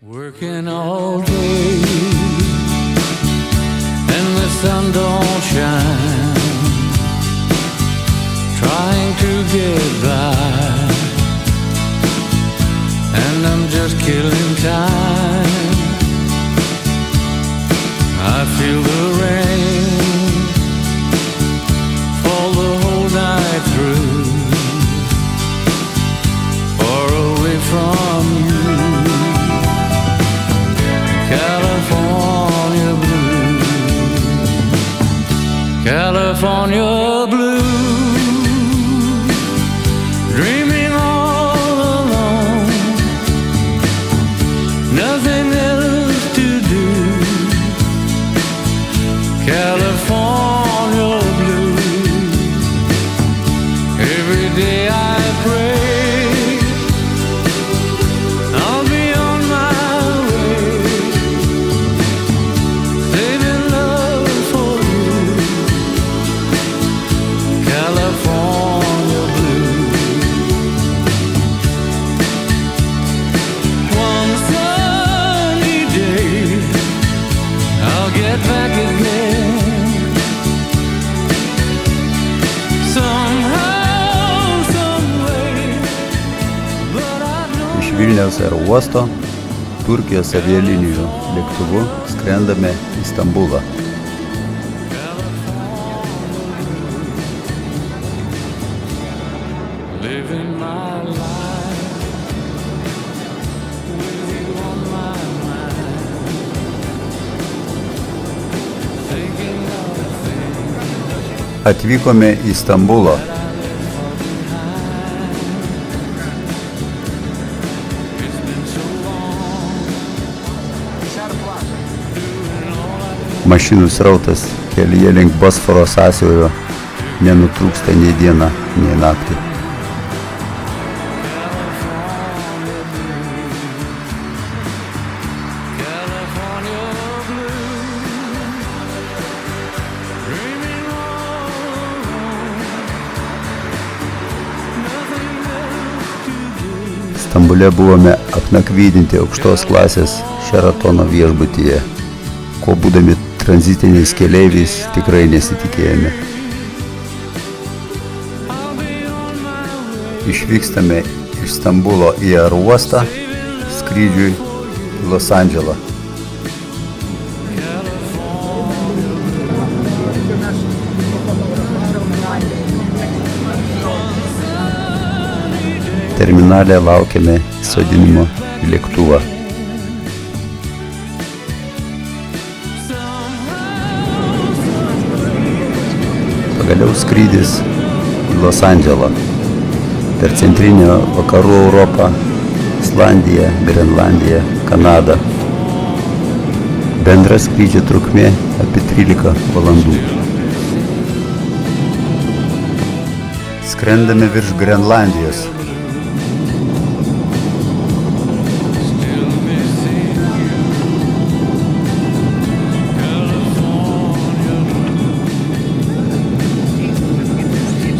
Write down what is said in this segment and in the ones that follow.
Working all day and the sun don't shine, trying to get by, and I'm just killing time. I feel the rain fall the whole night through, far away from you. California blue, California blue, dreaming all alone, nothing else to do. California blue, every day I pray I'll be on my way, saving love for you. California blue. One sunny day I'll get back again. Somehow, some way, but I know. Iš Vilniaus aerouosto Turkijos avialinijų lėktuvu skrendame į Stambulą. Living my life with you on my mind, thinking of things Atvykome į Stambulą. it's been so long. Mašinų srautas kelyje link Bosforo sąsiaurio nenutrūksta nei dieną, nei naktį. California blue, dreaming all alone, nothing else to do. Stambule buvome apnakvydinti aukštos klasės Šeratono viešbutyje, ko būdami tranzitiniais keleiviais tikrai nesitikėjome. I'll be on my way, Išvykstame iš Stambulo į aerouostą skrydžiui į Los Andželą. Terminale laukiame įsodinimo į lėktuvą. Pagaliau skrydis į Los Andželą per centrinę vakarų Europą, Islandiją, Grenlandiją, Kanadą. Bendra skrydžio trukmė apie 13 valandų. Skrendame virš Grenlandijos.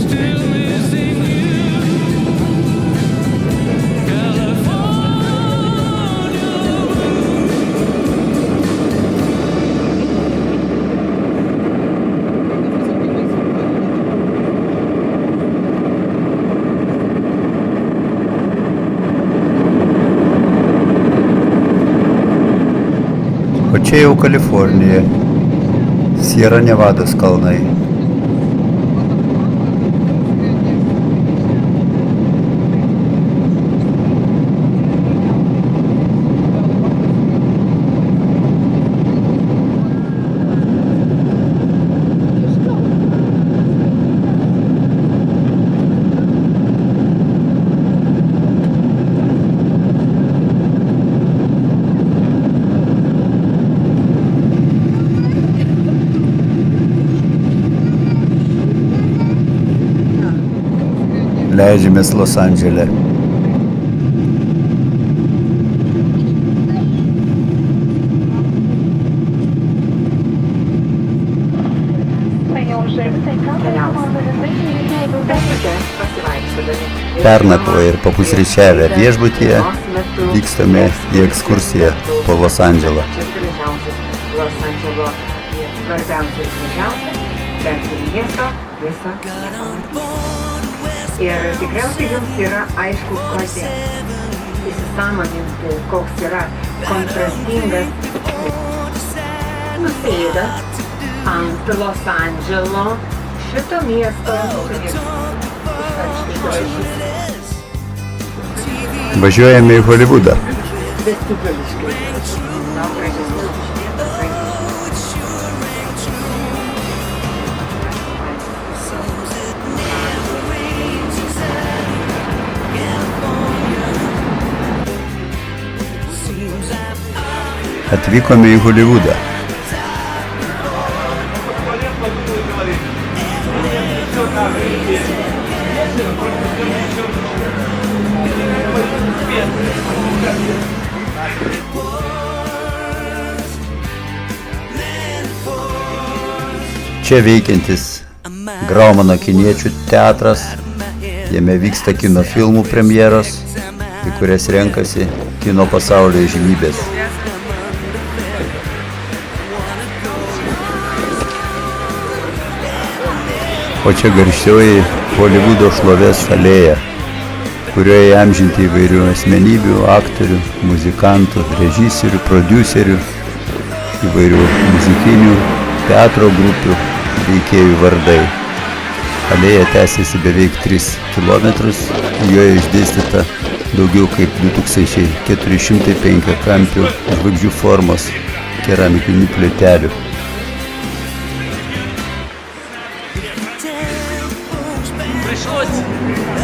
still missing you. California blue, still missing you. O čia jau Kalifornija, Sierra Nevados kalnai. Leidžiamės Los Andžele. Passenger, specialized for the Pernakvoję ir papusryčiavę viešbutyje vykstame į ekskursiją po Los Andželą. Los Andželo svarbiausia ir gražiausia, bet ir miesto visą pasaulį. Ir tikriausiai jums yra aišku, kodėl. Įsisąmoninti, koks yra kontrastingas nusėda ant Los Andželo šito miesto, kuris ištarškai gražus. Važiuojame į Holivudą. Vestibališkai. Na, gražesnių Atvykome į Holivudą. Čia veikiantis Graumano kiniečių teatras, jame vyksta kino filmų premjeros, į kurias renkasi kino pasaulio įžymybės. O čia garsioji Holivudo šlovės alėja, kurioje įamžinti įvairių asmenybių, aktorių, muzikantų, režisierių, prodiuserių, įvairių muzikinių, teatro grupių veikėjų vardai. Alėja tęsiasi beveik 3 kilometrus, joje išdėstyta daugiau kaip 2405 kampių žvaigždžių formos keramikinių plytelių. Пришлось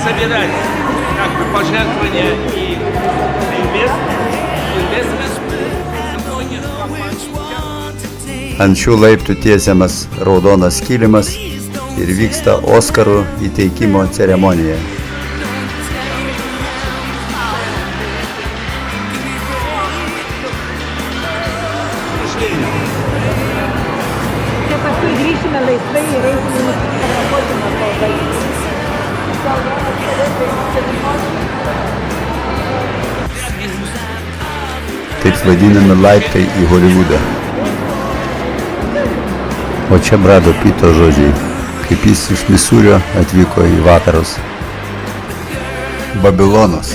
собирать как бы пожертвования и инвестмент многих компаний. Ant šių laiptų tiesiamas raudonas kilimas ir vyksta Oskarų įteikimo ceremonija. Čia paskui grįšime laisvai ir eisime nusifotografuoti nuo to vaizdo. Taip vadinami laiptai į Holivudą. O čia Brado Pito žodžiai, kaip jis iš Misūrio atvyko į vakarus. Babilonas.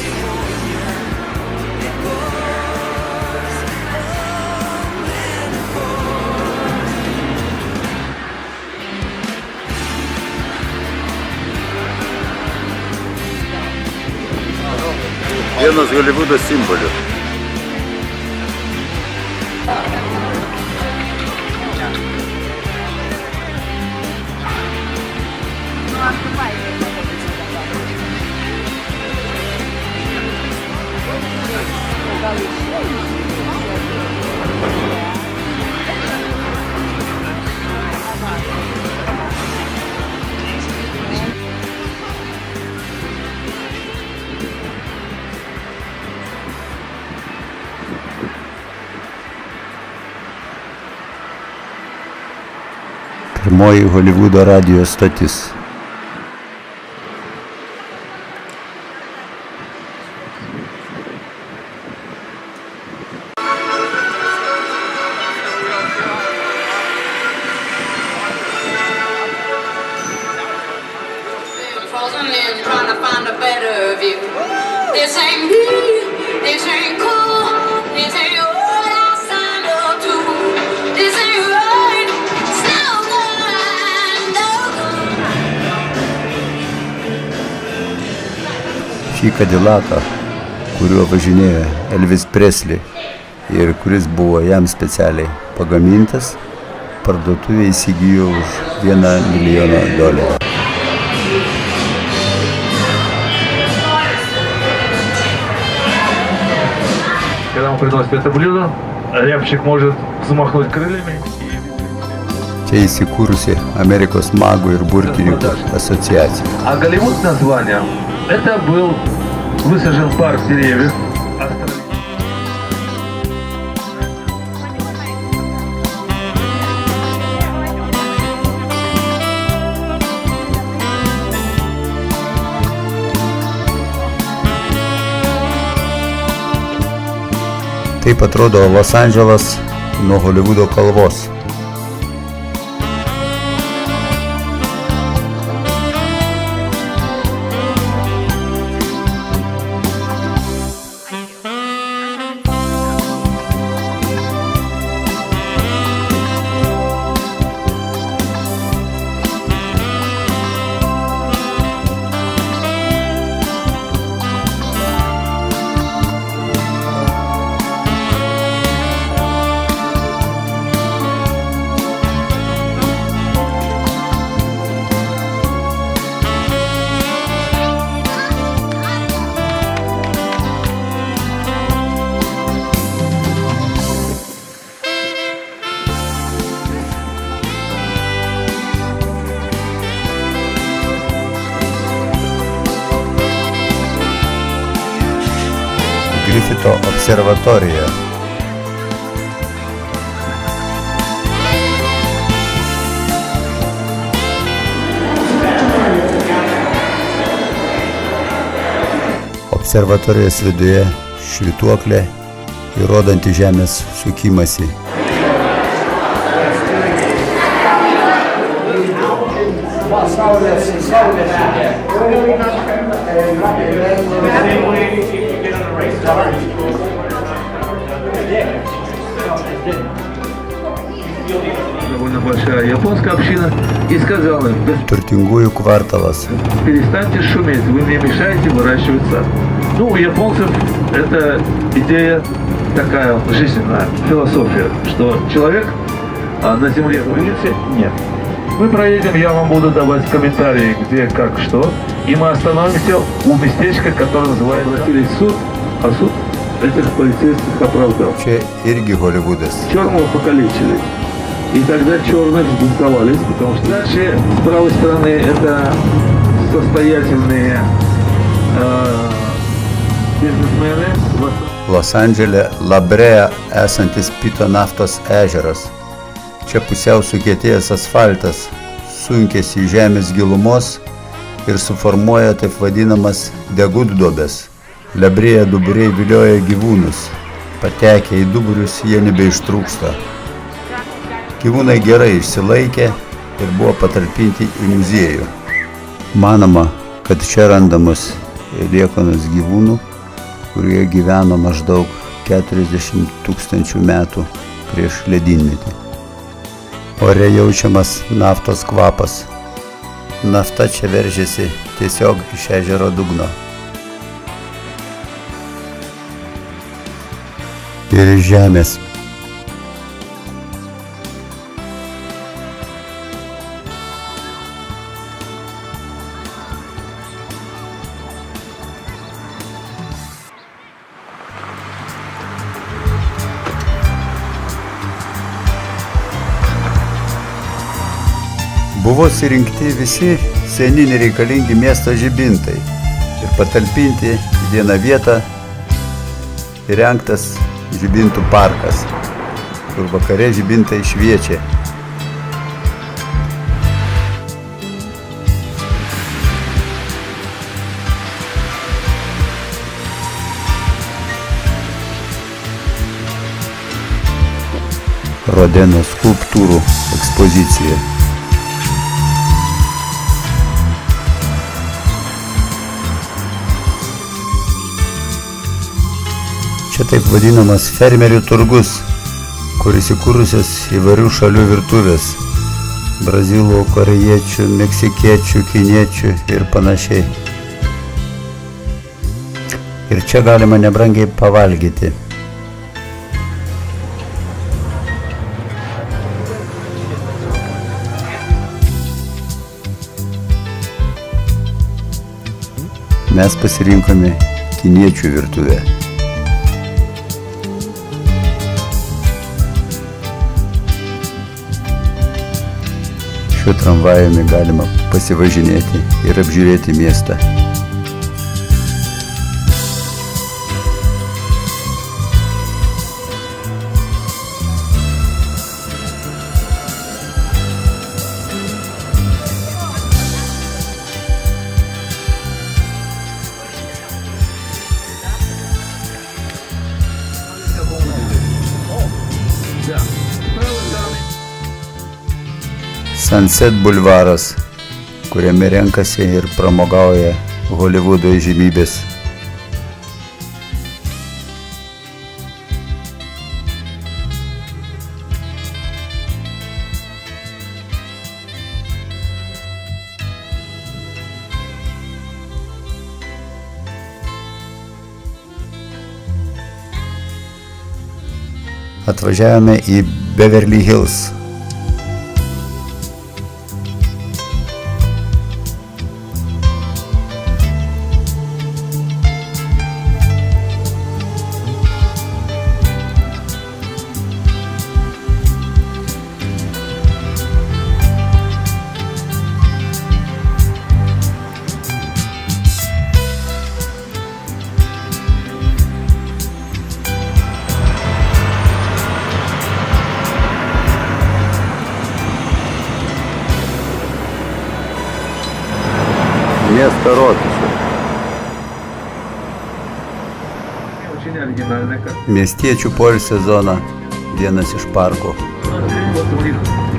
Vienas Holivudo simbolių. Pirmoji Holivudo radijo stotis. Frozen in, trying to find a better view. This ain't me, this ain't cool, this ain't what I signed up to. This ain't right, it's no good, no good. Šį Cadillaką, kuriuo važinėjo Elvis Presley ir kuris buvo jam specialiai pagamintas, parduotuvė įsigijo už $1 milijoną. Когда мы приносим это блюдо, рябчик может взмахнуть крыльями. Čia įsikūrusi Amerikos magų ir burtininkų asociacija. А Голливуд название – это был высажен парк деревьев. Kaip atrodo Los Andželas nuo Holivudo kalvos. Griffito observatorija. Observatorijos viduje švytuoklė, įrodanti Žemės sukimąsi. Довольно большая японская община и сказала: Turtingųjų kvartalas. перестаньте шуметь, вы мне мешаете выращивать сад. Ну, у японцев это идея такая жизненная, философия, что человек на земле улице нет. Мы проедем, я вам буду давать комментарии, где, как, что, и мы остановимся у местечка, которое называется суд, а суд этих полицейских оправдал. Čia irgi Holivudas. Черного покалечили. И тогда черные взбунтовались, потому что дальше с правой стороны это состоятельные бизнесмены. Los Andžele Labrea esantis Pito naftos ežeras. Čia pusiau sukietėjęs asfaltas sunkėsi į žemės gilumos ir suformuoja taip vadinamas degudduobes. Labrėje duburiai vilioja gyvūnus. Patekę į duburius jie nebeištrūksta. Gyvūnai gerai išsilaikė ir buvo patalpinti į muziejų. Manoma, kad čia randamos liekanos gyvūnų, kurie gyveno maždaug 40 000 metų prieš ledynmetį. Ore jaučiamas naftos kvapas. Nafta čia veržiasi tiesiog iš ežero dugno. Ir iš žemės. Buvo surinkti visi seni nereikalingi miesto žibintai ir patalpinti į vieną vietą įrengtas žibintų parkas, kur vakare žibintai šviečia. Rodeno skulptūrų ekspozicija. Čia taip vadinamas fermerių turgus, kuris įkūrusios įvairių šalių virtuvės – brazilų, korėjiečių, meksikiečių, kiniečių ir panašiai. Ir čia galima nebrangiai pavalgyti. Mes pasirinkome kiniečių virtuvę. Šiuo tramvajumi galima pasivažinėti ir apžiūrėti miestą. Да. С правой стороны. Sunset bulvaras, kuriame renkasi ir pramogauja Holivudo įžymybės. Atvažiavome į Beverly Hills. Место рокиша. Очень оригинальная картина. Miestiečių poilsio zona, vienas iš parkų. Вот у них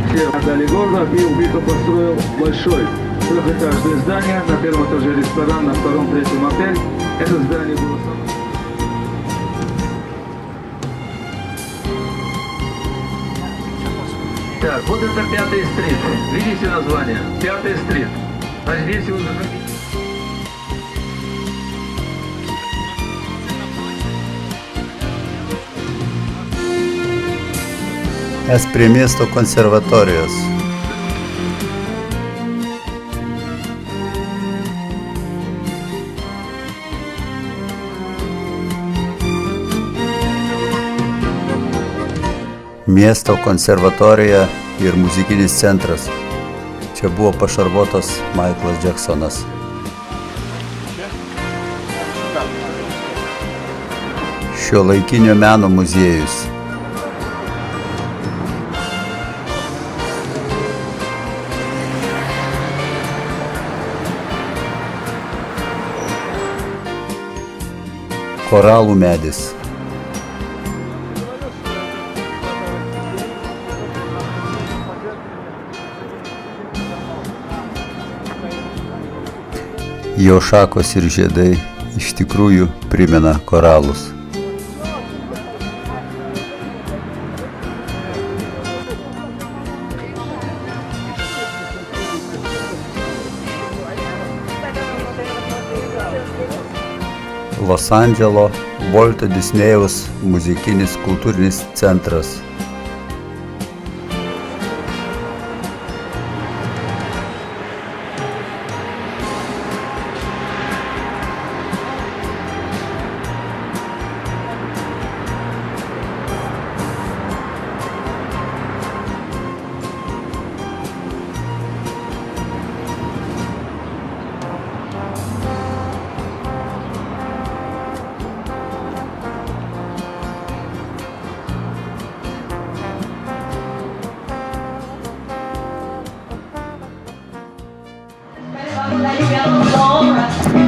все отдали городов, и Убико построил большой трехэтажное здание. На первом этаже ресторан, на втором, третьем отель. Это здание было самое... Так, вот это 5-й стрит. Видите название? 5-й стрит. А здесь вы заходите. Es prie miesto konservatorijos. Miesto konservatorija ir muzikinis centras. Čia buvo pašarvotas Michaelas Jacksonas. Šiuolaikinio meno muziejus. Koralų medis. Jo šakos ir žiedai iš tikrųjų primena koralus. Los Andželo Volto Disnėjaus muzikinis kultūrinis centras.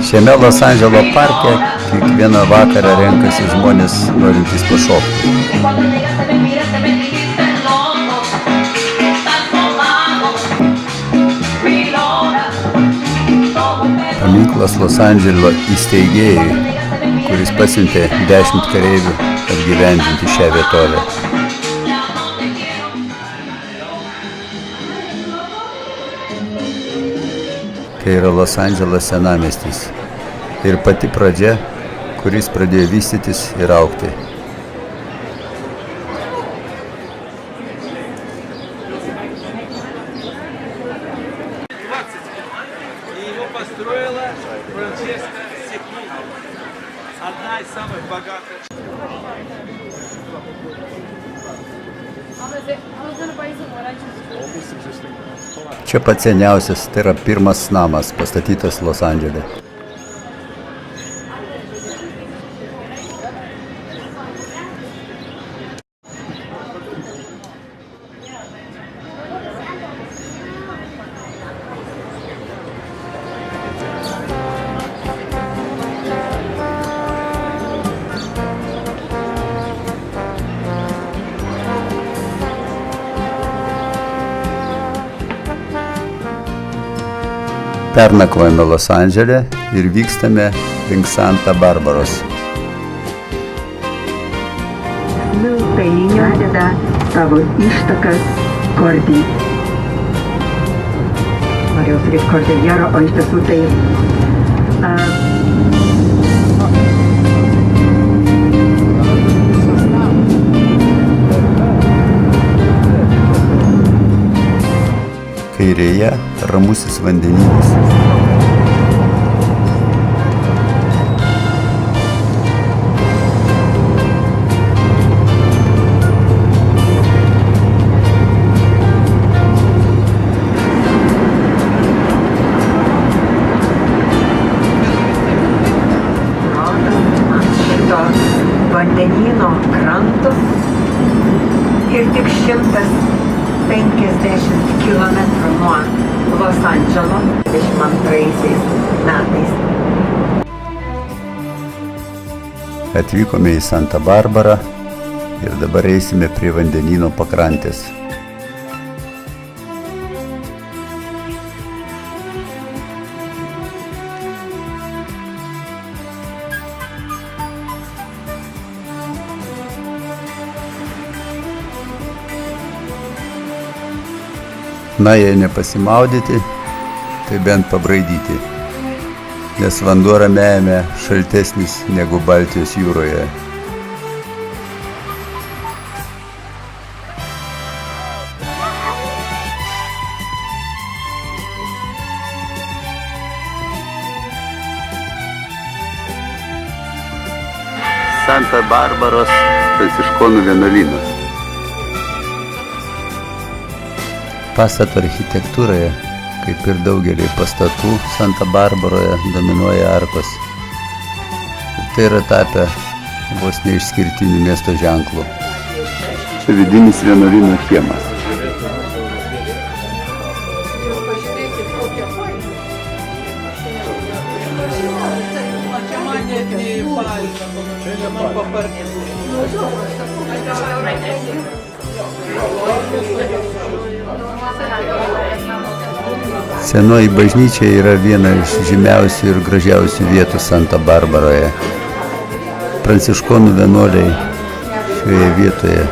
Šiame Los Andželo parke kiekvieną vakarą renkasi žmonės norintys pašokti. Paminklas Los Andželo įsteigėjui, kuris pasiuntė 10 kareivių apgyvendinti šią vietovę. Tai yra Los Andželo senamiestis ir pati pradžia, kuris pradėjo vystytis ir augti. И его построила Франческа Секини, одна из самых богатых. Čia pats seniausias, tai yra pirmas namas pastatytas Los Andžele. Pernakvojame Los Andžele ir vykstame link Santa Barbaros. Smiltainio pradeda savo ištakas Kordi. Norėjau sakyti Kordiljerą, o iš tiesų tai Kairėje ramusis vandenynas. šito vandenyno kranto ir tik 150 km nuo Los Andželo 22 metais. Atvykome į Santa Barbarą ir dabar eisime prie vandenyno pakrantės. Na, jei nepasimaudyti, tai bent pabraidyti, nes vanduo Ramiajame šaltesnis negu Baltijos jūroje. Santa Barbaros pranciškonų vienuolynas. Pastato architektūroje, kaip ir daugelį pastatų, Santa Barbaroje dominuoja arkos. Ir tai yra tapę vos neišskirtiniu miesto ženklu. Čia vidinis vienuolyno kiemas. Senoji bažnyčia yra viena iš žymiausių ir gražiausių vietų Santa Barbaroje. Pranciškonų vienuoliai šioje vietoje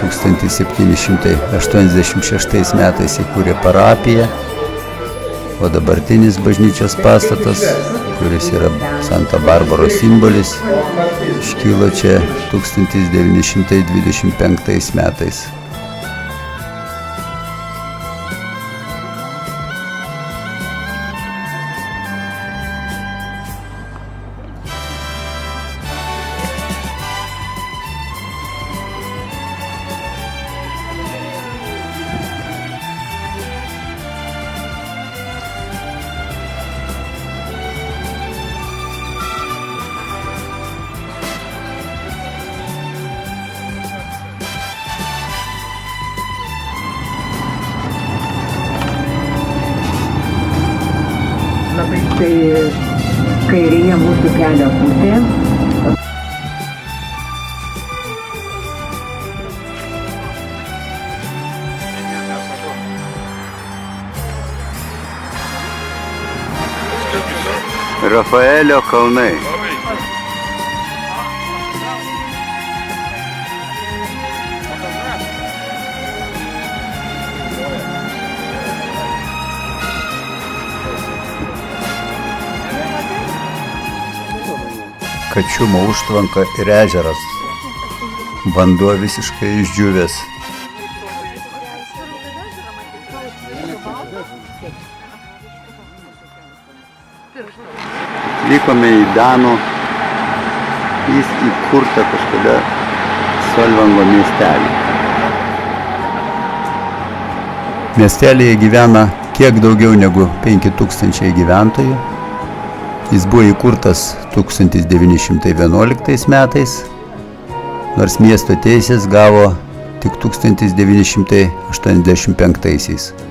1786 metais įkūrė parapiją, o dabartinis bažnyčios pastatas, kuris yra Santa Barbaros simbolis, iškilo čia 1925 metais. Labai tai kairėje mūsų kelio pusė. Rafaelio kalnai. Kačiumo užtvanka ir ežeras. Vanduo visiškai išdžiūvęs. Vykome į Danų, jis įkurta kažkada Solvango miestelį. Miestelėje gyvena kiek daugiau negu 5000 gyventojų. Jis buvo įkurtas 1911 metais, nors miesto teisės gavo tik 1985.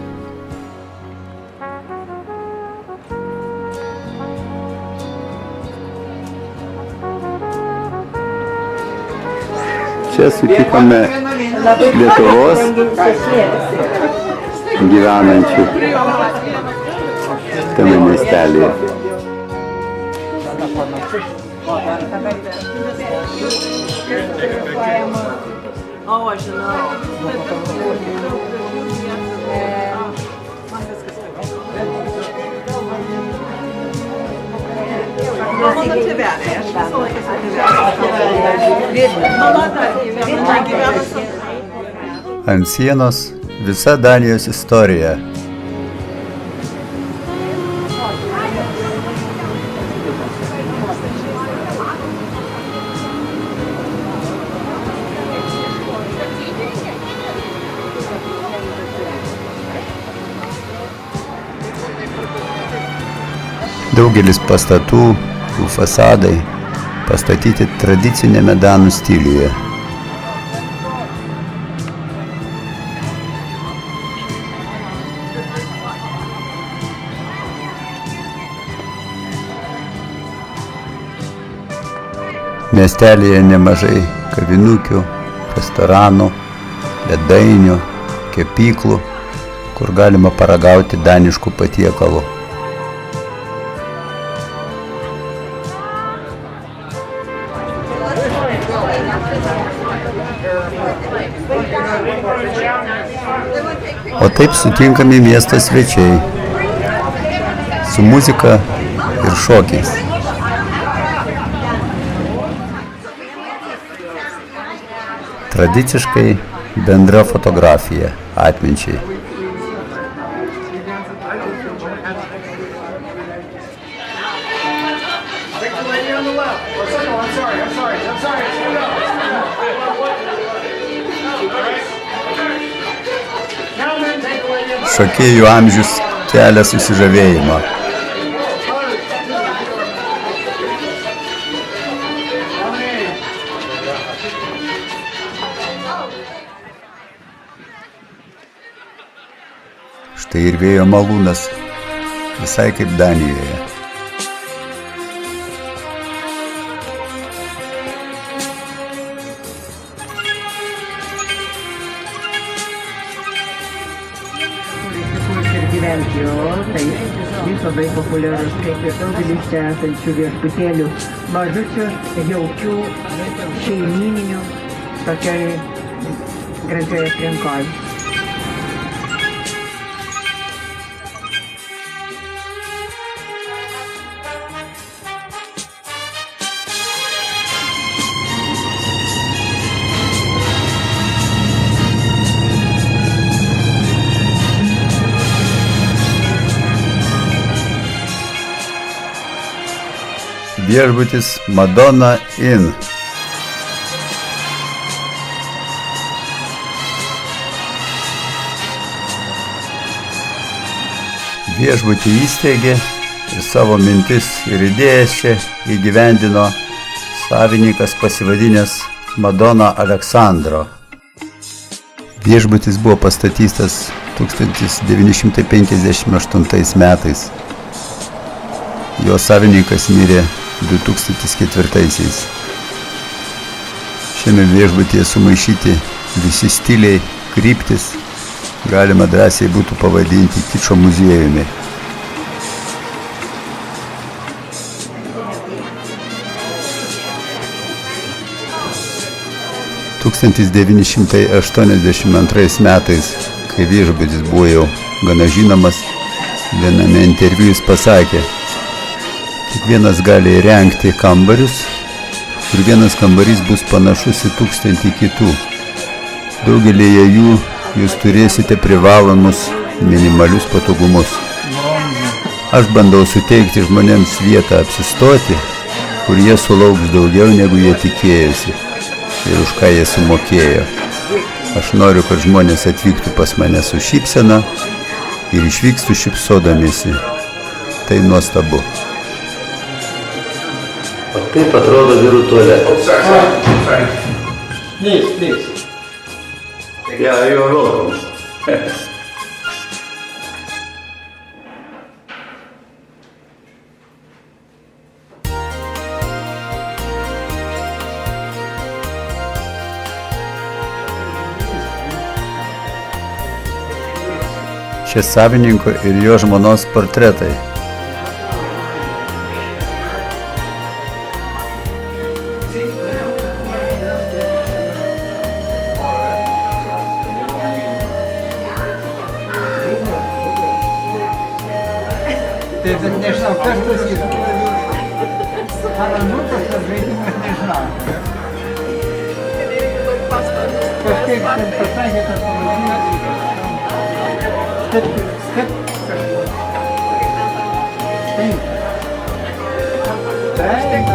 Čia sutikome Lietuvos gyvenančių tame miestelėje. O, aš žinau. Mano tėveliai, aš visą laiką su tėveliai. Mama Vilna gyvena su... Ant sienos visa Danijos istorija. Daugelis pastatų, jų fasadai pastatyti tradicinėme danų stiliuje. Miestelėje nemažai kavinukių, restoranų, ledainių, kepyklų, kur galima paragauti daniškų patiekalų. O taip sutinkami miesto svečiai su muzika ir šokiais. Tradiciškai bendra fotografija atminčiai. Šokėjų amžius kelia susižavėjimą. Štai ir vėjo malūnas, visai kaip Danijoje. Tai jis labai populiarus, kaip ir daugelis čia esančių viešbutėlių, mažučių, jaukių, šeimyninių, tokiai gražiai aplinkoje. Viešbutis Madonna Inn. Viešbutį įsteigė ir savo mintis ir idėjas čia įgyvendino savininkas pasivadinęs Madonna Aleksandro. Viešbutis buvo pastatytas 1958 metais. Jo savininkas mirė 2004-aisiais. Šiame viešbutyje sumaišyti visi stiliai, kryptis, galima drąsiai būtų pavadinti kičo muziejumi. ...1982 metais, kai viešbutis buvo jau gana žinomas, viename interviu jis pasakė: kiekvienas gali įrengti kambarius ir vienas kambarys bus panašus į 1000 kitų. Daugelėje jų jūs turėsite privalomus minimalius patogumus. Aš bandau suteikti žmonėms vietą apsistoti, kur jie sulauks daugiau negu jie tikėjosi ir už ką jie sumokėjo. Aš noriu, kad žmonės atvyktų pas mane su šypsena ir išvykstų šypsodamiesi. Tai nuostabu. O taip atrodo vyrų tualetas. Please. Yeah, you're welcome. Čia savininko ir jo žmonos portretai. bet nežinau, kas tas kitas. Ar anūkas, ar žaidimas, nežinau. Kažkaip ten pasakė, kad pavadinimas. Step kažkas. Taip. Taip.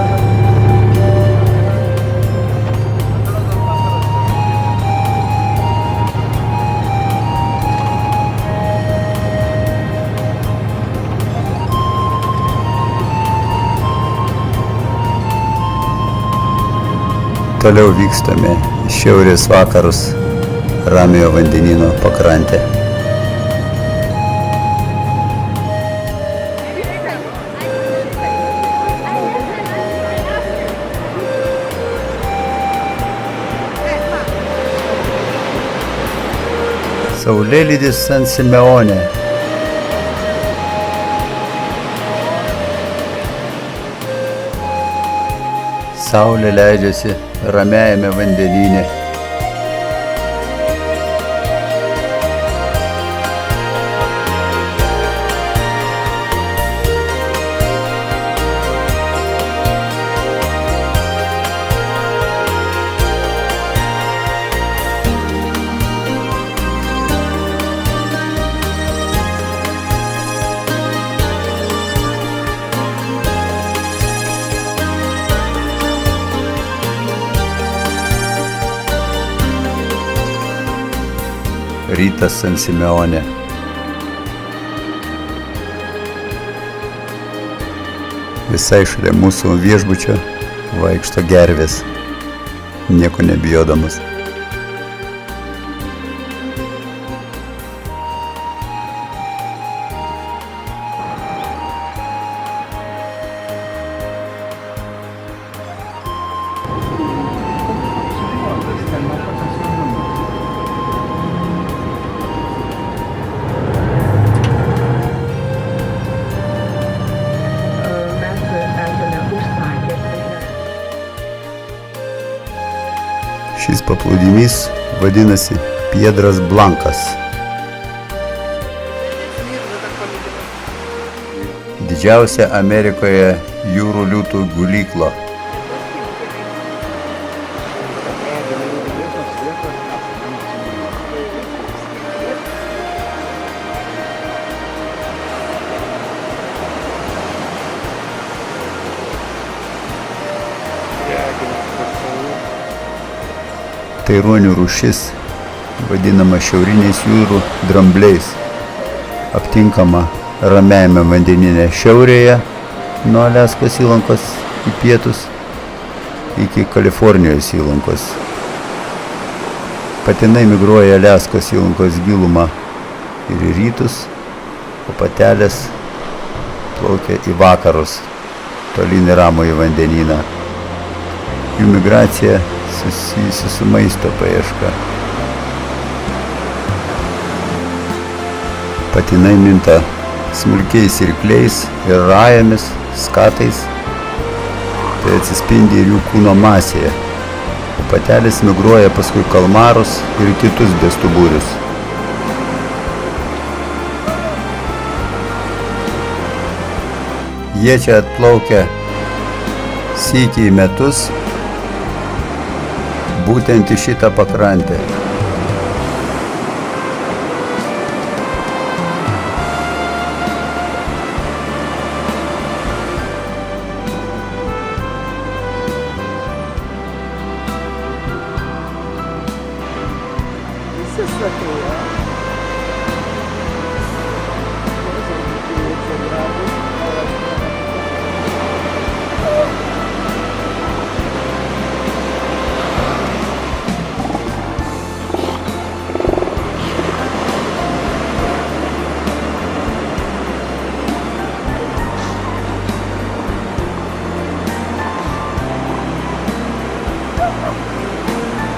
Toliau vykstame į šiaurės vakarus Ramiojo vandenyno pakrantę. Saulėlydis San Simeone. Saulė leidžiasi Ramiajame vandenyne. Rytas San Simeone. Visai šalia mūsų viešbučio vaikšto gervės, nieko nebijodamas. Šis paplūdimys vadinasi Piedras Blancas. Didžiausia Amerikoje jūrų liūtų gulykla. Tai ruonių rūšis, vadinama šiauriniais jūrų drambliais, aptinkama Ramiajame vandenyne šiaurėje nuo Aliaskos įlankos į pietus iki Kalifornijos įlankos. Patinai migruoja Aliaskos įlankos gilumą ir į rytus, o patelės plaukia į vakarus, tolyn į Ramųjį vandenyną. Jų migracija susijusi su maisto paieška. Patinai minta smulkiais irkliais ir rajomis, skatais. Tai atsispindi ir jų kūno masėje. O patelės migruoja paskui kalmarus ir kitus bestuburius. Jie čia atplaukia sykį į metus, būtent į šitą pakrantę.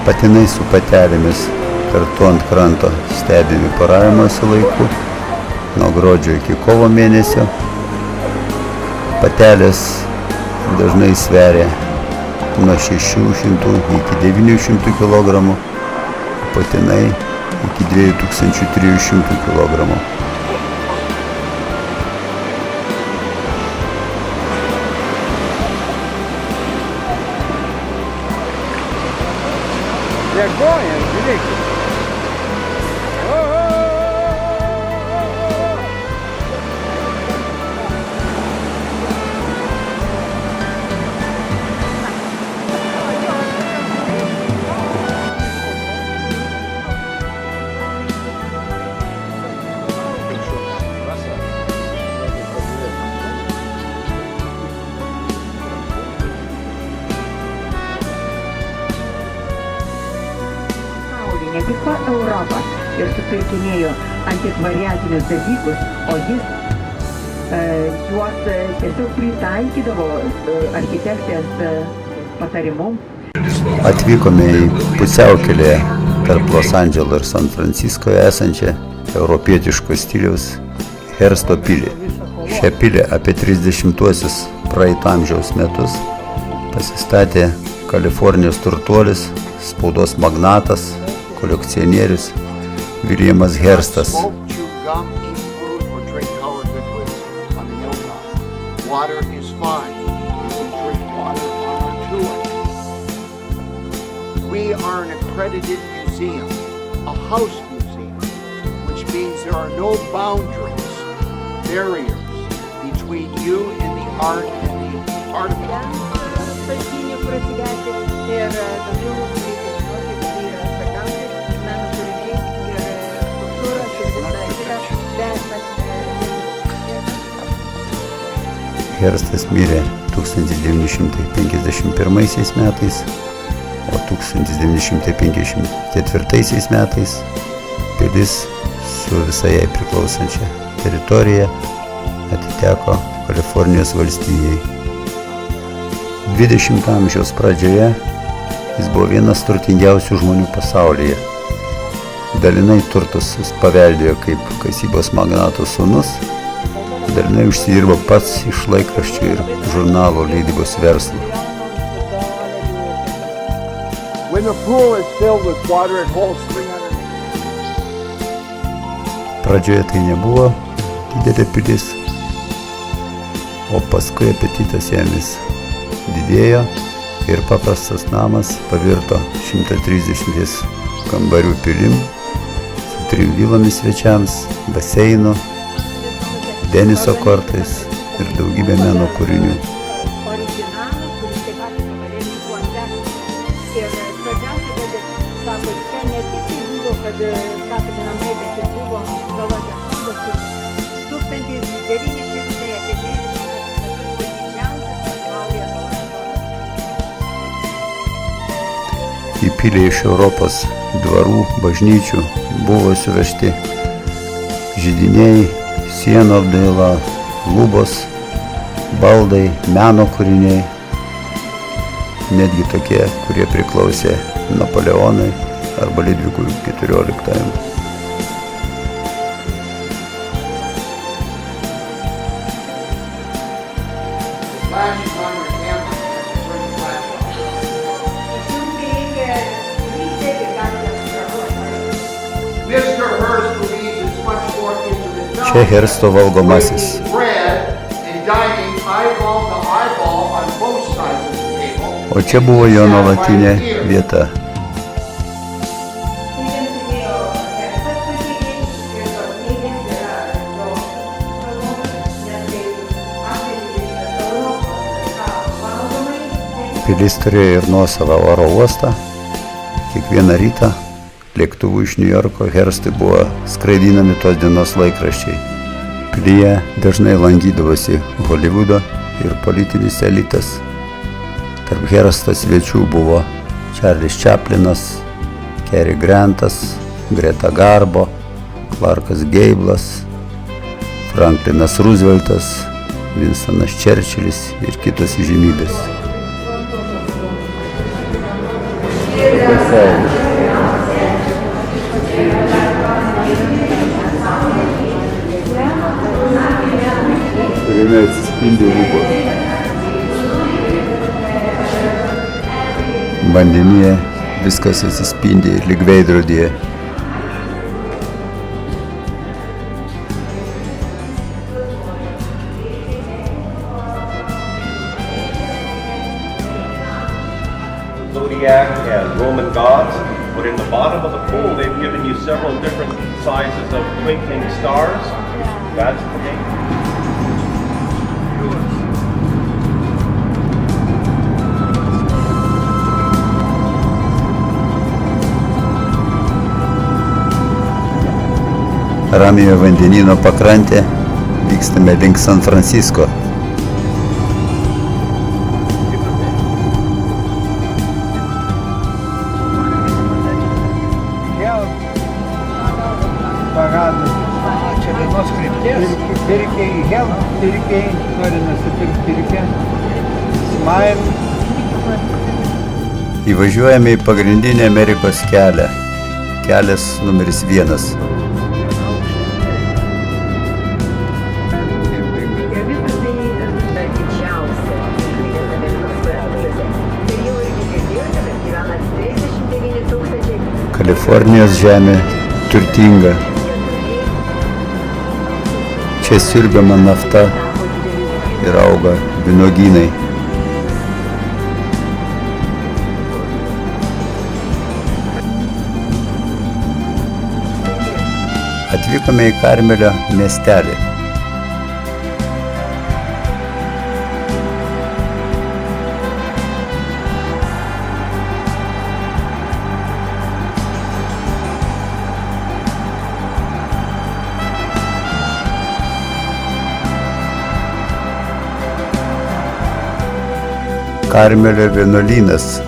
Patinai su patelėmis kartu ant kranto stebimi poravimosi laiku nuo gruodžio iki kovo mėnesio. Patelės dažnai sveria nuo 600 iki 900 kg, patinai iki 2300 kg. Ne tik po Europą ir supirkinėjo antikvariatinius dalykus, o jis juos tiesiog pritaikydavo architektės patarimu. Atvykome į pusiaukelę tarp Los Andželo ir San Franciskoje esančią europietiško stiliaus Hearsto pilį. Šią pilį apie 30-uosius praeito amžiaus metus pasistatė Kalifornijos turtuolis, spaudos magnatas, kolekcionierius Williamas Hearstas. We are an accredited museum, a house museum, which means there are no boundaries, barriers between you and the art and the artifact. Hearstas mirė 1951 metais, o 1954 metais pilis su visai jai priklausančia teritorija atiteko Kalifornijos valstijai. 20 amžiaus pradžioje jis buvo vienas turtingiausių žmonių pasaulyje. Dalinai turtus jis paveldėjo kaip kasybos magnato sūnus, dalinai užsidirbo pats iš laikraščių ir žurnalo leidybos verslo. When the pool is filled with water, it holds 300. Pradžioje tai nebuvo didelė pilis, o paskui apetitas jam vis didėjo ir paprastas namas pavirto 130 kambarių pilim su 3 vilomis svečiams, baseinu, teniso kortais ir daugybė meno kūrinių. Į pilį iš Europos dvarų, bažnyčių buvo suvežti židiniai, sienų apdaila, lubos, baldai, meno kūriniai, netgi tokie, kurie priklausė Napoleonui arba Liudvikui XIV. Čia Hearsto valgomasis. O čia buvo jo nuolatinė vieta. Pilis turėjo ir nuosavą oro uostą. Kiekvieną rytą lėktuvu iš Niujorko Hearstui buvo skraidinami tos dienos laikraščiai. Pilyje dažnai lankydavosi Holivudo ir politinis elitas. Tarp Hearsto svečių buvo Charlis Chaplinas, Cary Grantas, Greta Garbo, Clarkas Gablas, Franklinas Rooseveltas, Winstonas Churchillis ir kitos įžymybės. Kuriame atsispindi lubos. Vandenyje viskas atsispindi lyg veidrodyje. Zodiac has Roman gods, But in the bottom of the pool, they've given you several different sizes of twinkling stars. That's the name. Ramiojo vandenyno pakrantė, vykstame link San Francisco. Pagadas. Čia vienos krypties. Pirkiai Hell, pirkiai, nori nusipirkti pirkę. Smile. Įvažiuojame į pagrindinį Amerikos kelią. Kelias numeris 1. Kalifornijos žemė turtinga. Čia siurbiama nafta ir auga vynuogynai. Atvykome į Karmelio miestelį. Karmelio vienuolynas.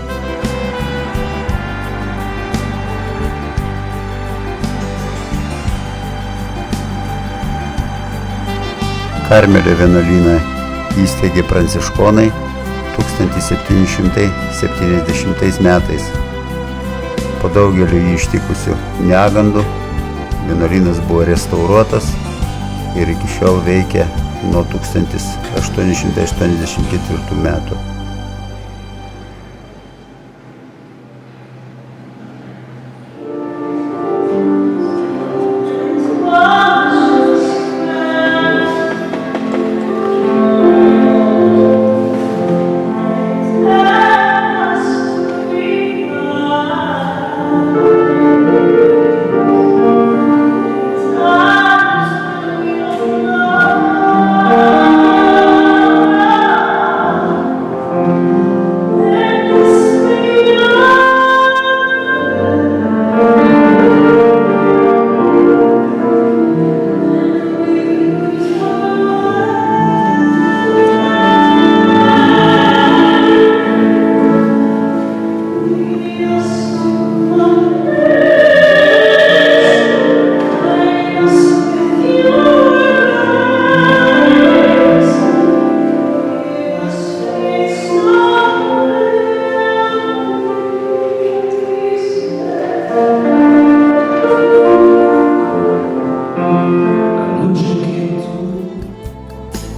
Karmelio vienuolyną įsteigė pranciškonai 1770 metais. Po daugelio jį ištikusių negandų vienuolynas buvo restauruotas ir iki šiol veikia nuo 1884 metų.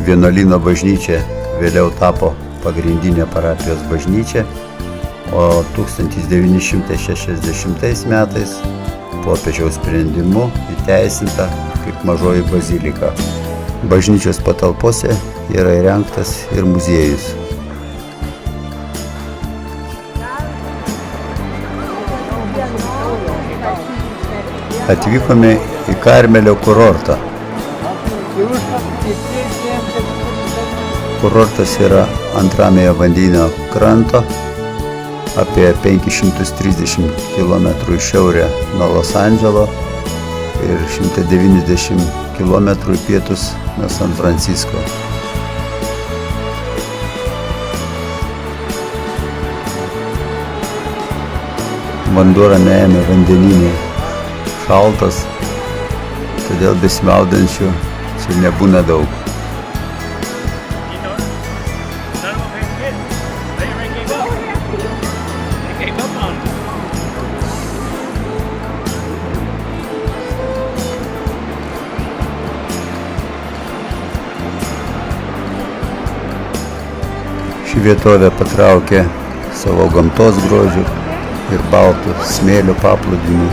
Vienuolyno bažnyčia vėliau tapo pagrindinė parapijos bažnyčia, o 1960 metais popiežiaus sprendimu įteisinta kaip mažoji bazilika. Bažnyčios patalpose yra įrengtas ir muziejus. Atvykome į Karmelio kurortą. Kurortas yra ant Ramiojo vandenyno kranto, apie 530 km į šiaurę nuo Los Andželo ir 190 km į pietus nuo San Francisco. Vanduo Ramiajame vandenyne šaltas, todėl besimaudančių čia nebūna daug. Ši vietovė patraukė savo gamtos grožiu ir baltų smėlio paplūdimiu.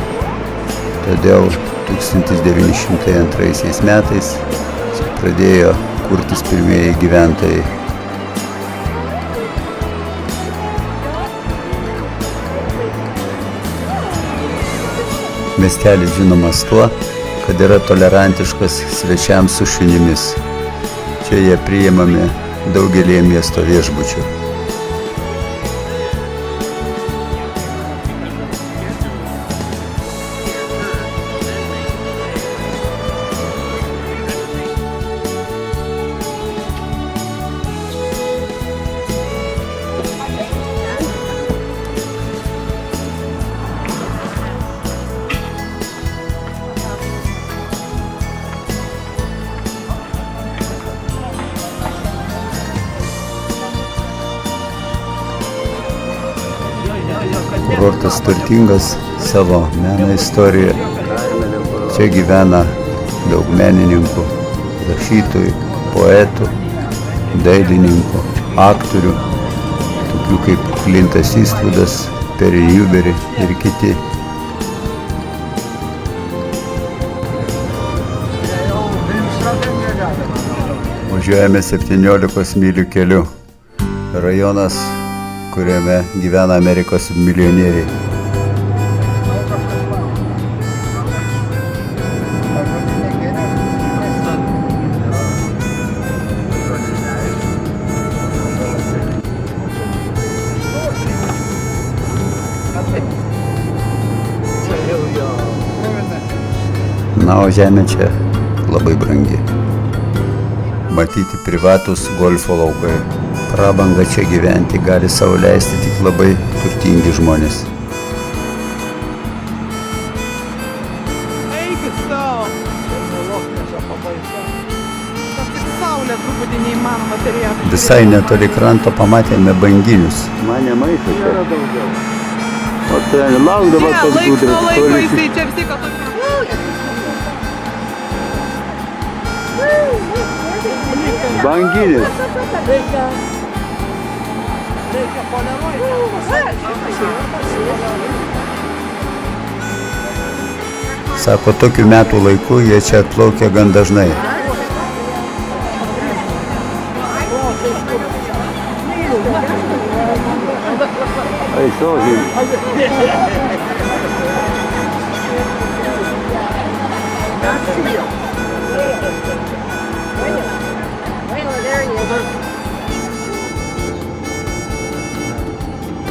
Todėl 1902 metais pradėjo kurtis pirmieji gyventojai. Miestelis žinomas tuo, kad yra tolerantiškas svečiams su šunimis. Čia jie priimami daugelį miesto viešbučių. Kurortas turtingas savo meno istoriją. Čia gyvena daug menininkų, rašytojų, poetų, dailininkų, aktorių, tokių kaip Clintas Eastwoodas, Perry Yuberry ir kiti. Važiuojame 17 mylių keliu. Rajonas, kuriame gyvena Amerikos milijonieriai. Na, o žemė čia labai brangi. Matyti privatus golfo laukai. Prabangą čia gyventi gali sau leisti tik labai turtingi žmonės. Eikit sau. Tas tik saulė truputį neįmanoma turėti. Visai netoli kranto pamatėme banginius. Mane maišo čia. O ten lauk dabar tas Laiks nuo laiko jisai čia visi, kad tokia. Banginis. Sako, tokiu metų laiku jie čia atplaukia gan dažnai.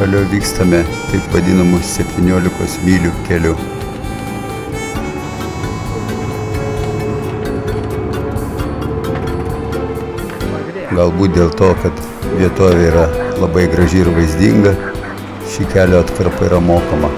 Toliau vykstame taip vadinamų 17 mylių keliu. Galbūt dėl to, kad vietovė yra labai graži ir vaizdinga, ši kelio atkarpa yra mokama.